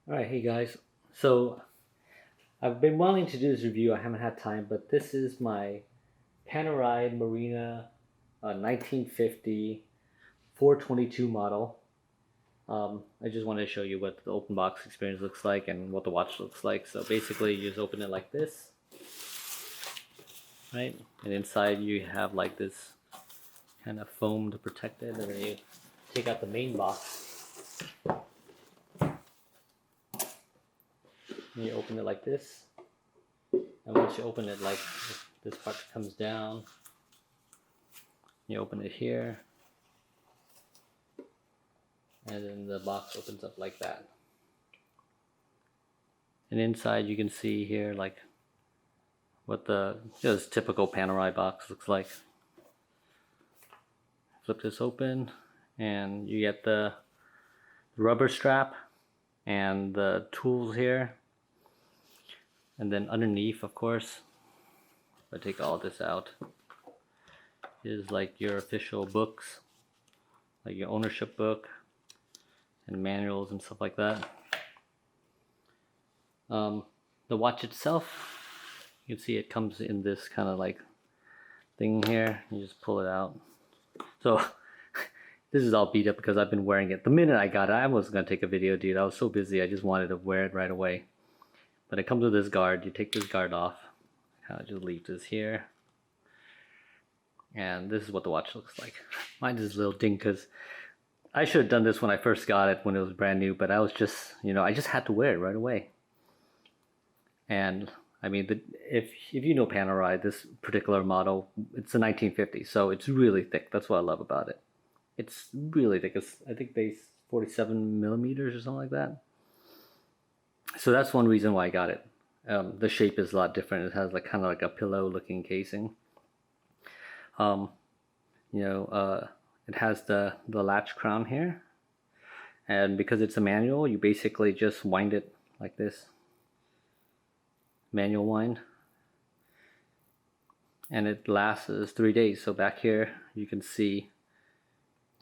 Alright, hey guys. So I've been wanting to do this review, I haven't had time, but this is my Panerai Marina 1950 422 model. I just wanted to show you what the open box experience looks like and what the watch looks like. So basically you just open it like this, right? And inside you have like this kind of foam to protect it, and then you take out the main box and you open it like this. And once you open it, like this part comes down, you open it here, and then the box opens up like that. And inside you can see here like what the just typical Panerai box looks like. Flip this open and you get the rubber strap and the tools here. And then underneath, of course, if I take all this out, is like your official books, like your ownership book and manuals and stuff like that. The watch itself, you can see it comes in this kind of like thing here. You just pull it out. So this is all beat up because I've been wearing it. The minute I got it, I wasn't gonna take a video, dude. I was so busy, I just wanted to wear it right away. But it comes with this guard. You take this guard off, kind of just leave this here. And this is what the watch looks like. Mine is a little ding because I should have done this when I first got it, when it was brand new, but I was just, I just had to wear it right away. And I mean, if you know Panerai, this particular model, it's a 1950, so it's really thick. That's what I love about it. It's really thick. I think they 47 millimeters or something like that. So that's one reason why I got it. The shape is a lot different. It has like kind of like a pillow looking casing. It has the latch crown here, and because it's a manual, you basically just wind it like this, manual wind, and it lasts 3 days. So back here you can see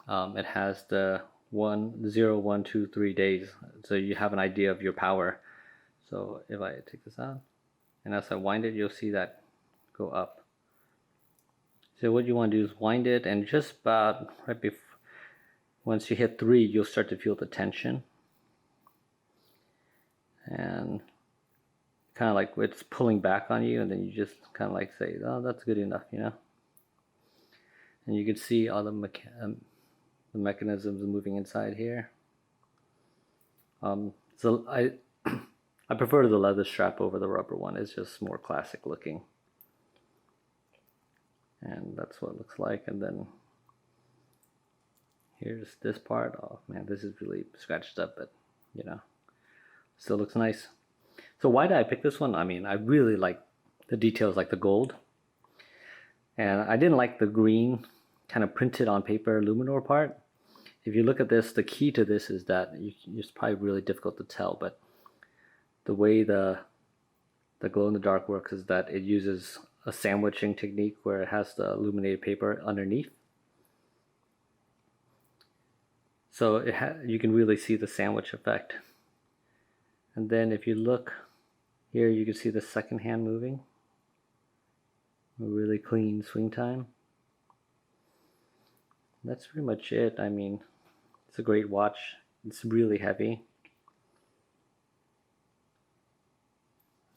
it has the 1, 0, 1, 2, 3 days, so you have an idea of your power. So if I take this out and as I wind it, you'll see that go up. So what you want to do is wind it, and just about right before, once you hit 3, you'll start to feel the tension, and kind of like it's pulling back on you, and then you just kind of like say, oh, that's good enough, And you can see all the mechanisms moving inside here. So I prefer the leather strap over the rubber one. It's just more classic looking. And that's what it looks like. And then here's this part. Oh man, this is really scratched up, but still looks nice. So why did I pick this one? I mean, I really like the details, like the gold. And I didn't like the green kind of printed on paper Luminor part. If you look at this, the key to this is that it's probably really difficult to tell, but the way the glow in the dark works is that it uses a sandwiching technique where it has the illuminated paper underneath. So you can really see the sandwich effect. And then if you look here, you can see the second hand moving. A really clean swing time. That's pretty much it. I mean, it's a great watch. It's really heavy.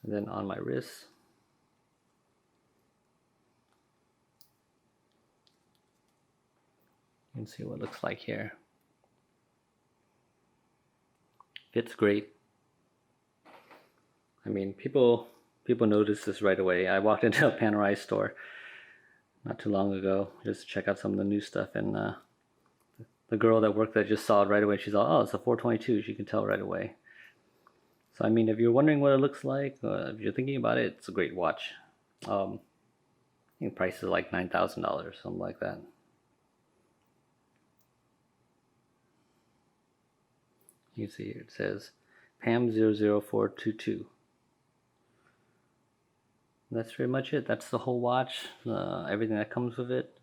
And then on my wrist, you can see what it looks like here. Fits great. I mean, people notice this right away. I walked into a Panerai store not too long ago just to check out some of the new stuff, and the girl that worked there just saw it right away. She's like, oh, it's a 422. She can tell right away. So I mean, if you're wondering what it looks like, if you're thinking about it, it's a great watch. I think the price is like $9,000, something like that. You can see here it says PAM00422. That's pretty much it. That's the whole watch, everything that comes with it.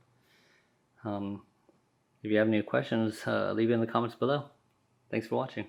If you have any questions, leave it in the comments below. Thanks for watching.